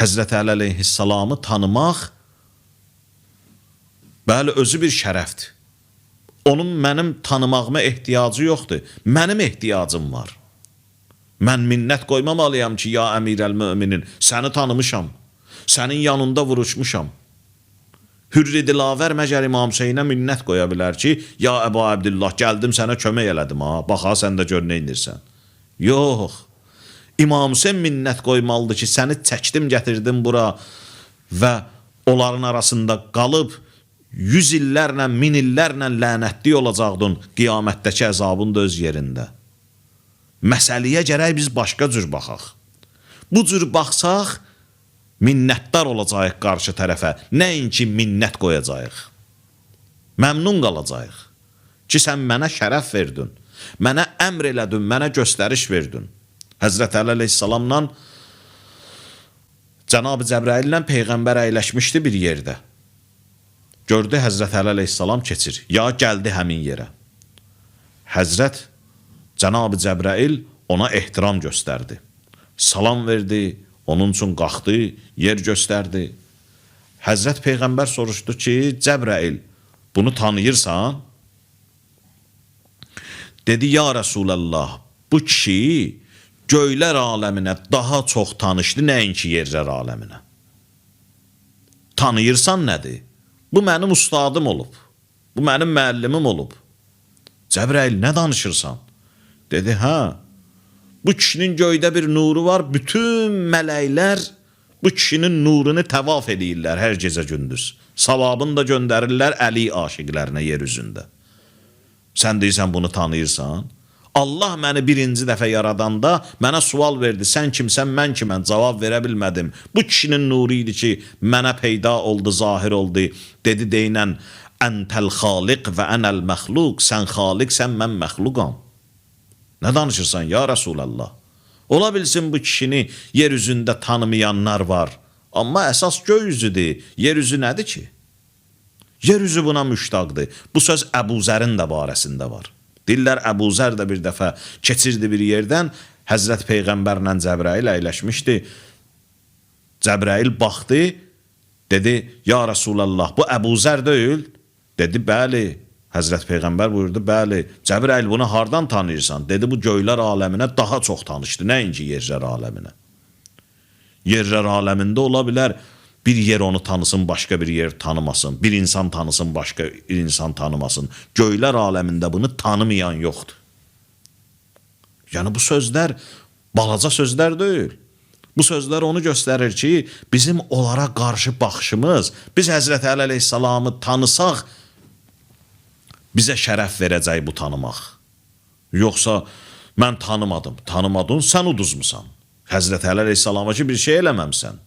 Həzrət Əli əleyhissalamı tanımaq, bəli, özü bir şərəfdir. Onun mənim tanımağıma ehtiyacı yoxdur. Mənim ehtiyacım var. Mən minnət qoymamalıyam ki, ya əmirəl müminin, səni tanımışam, sənin yanında vuruşmuşam. Hürri Dilavər məgər İmam Hüseynə minnət qoya bilər ki, ya Əbu Abdullah, gəldim sənə kömək elədim, baxa, sən də gör nə inirsən. Yox, İmam Hüseyn minnət qoymalıdır ki, səni çəkdim, gətirdim bura və onların arasında qalıb, 100 illərlə, 1000 illərlə lənətli olacaqdın, qiyamətdəki əzabın da öz yerində. Məsələyə gərək biz başqa cür baxaq. Bu cür baxsaq, minnətdar olacaq qarşı tərəfə, nəinki minnət qoyacaq. Məmnun qalacaq ki, sən mənə şərəf verdin, mənə əmr elədin, mənə göstəriş verdin. Həzrət Əli əleyhissalamla Cənab-ı Cəbraillə Peyğəmbər əyləşmişdi bir yerdə. Gördü Həzrət Əli əleyhissalam keçir, ya gəldi həmin yerə. Həzrət Cənab-ı Cəbrail ona ehtiram göstərdi. Salam verdi, onun üçün qalxdı, yer göstərdi. Həzrət Peyğəmbər soruşdu ki, Cəbrail, bunu tanıyırsan? Dedi, ya Rasulallah, bu kişi göylər aləminə daha çox tanışdı, nəinki yerlər aləminə. Tanıyırsan nədir? Bu mənim ustadım olub, bu mənim müəllimim olub. Cəbrail, nə danışırsan? Dedi, bu kişinin göydə bir nuru var, bütün mələklər bu kişinin nurunu təvaf edirlər hər gecə gündüz. Savabını da göndərirlər Əli aşiqlərinə yer üzündə. Sən deyirsən, bunu tanıyırsan? Allah məni birinci dəfə yaradanda mənə sual verdi, sən kimsən, mən kimən, cavab verə bilmədim. Bu kişinin nuru idi ki, mənə peyda oldu, zahir oldu. Dedi, deynən, əntəl xaliq və ənəl məxluq, sən xaliqsən, mən məxluqam. Nə danışırsan, ya Rasulallah? Ola bilsin bu kişini yer üzündə tanımayanlar var. Amma əsas göy üzüdür, yer üzü nədir ki? Yer üzü buna müştaqdır. Bu söz Əbu Zərin də barəsində var. Dillər Əbu Zər də bir dəfə keçirdi bir yerdən, Həzrət Peyğəmbərlə Cəbrail əyləşmişdi. Cəbrail baxdı, dedi, ya Rasulallah, bu Əbu Zər deyil? Dedi, bəli. Həzrət Peyğəmbər buyurdu, bəli. Cəbrail, bunu hardan tanıyırsan? Dedi, bu göylər aləminə daha çox tanışdı, nəinki yerlər aləminə. Yerlər aləmində ola bilər, bir yer onu tanısın, başqa bir yer tanımasın. Bir insan tanısın, başqa bir insan tanımasın. Göylər aləmində bunu tanımayan yoxdur. Yəni bu sözlər balaca sözlər deyil. Bu sözlər onu göstərir ki, bizim onlara qarşı baxışımız, biz Həzrət Əli əleyhissalamı tanısaq, bizə şərəf verəcək bu tanımaq. Yoxsa mən tanımadım, tanımadın, sən uduzmusan. Həzrət Əli əleyhissalama ki, bir şey eləməmsən.